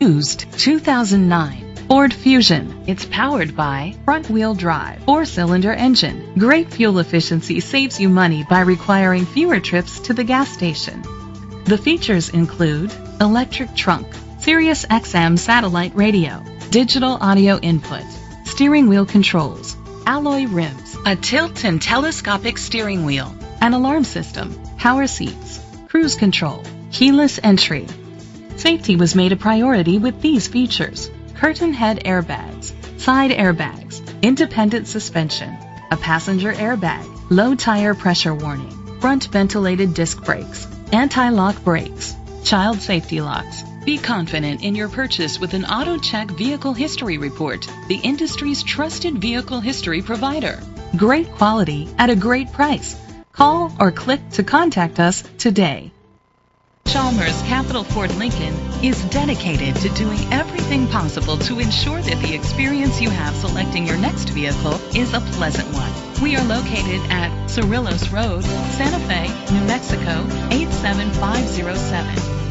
Used 2009 Ford Fusion. It's powered by front-wheel drive, 4-cylinder engine. Great fuel efficiency saves you money by requiring fewer trips to the gas station. The features include electric trunk, Sirius XM satellite radio, digital audio input, steering wheel controls, alloy rims, a tilt and telescopic steering wheel, an alarm system, power seats, cruise control, keyless entry. Safety was made a priority with these features: curtain head airbags, side airbags, independent suspension, a passenger airbag, low tire pressure warning, front ventilated disc brakes, anti-lock brakes, child safety locks. Be confident in your purchase with an AutoCheck Vehicle History Report, the industry's trusted vehicle history provider. Great quality at a great price. Call or click to contact us today. Chalmers Capital Ford Lincoln is dedicated to doing everything possible to ensure that the experience you have selecting your next vehicle is a pleasant one. We are located at Cerrillos Road, Santa Fe, New Mexico 87507.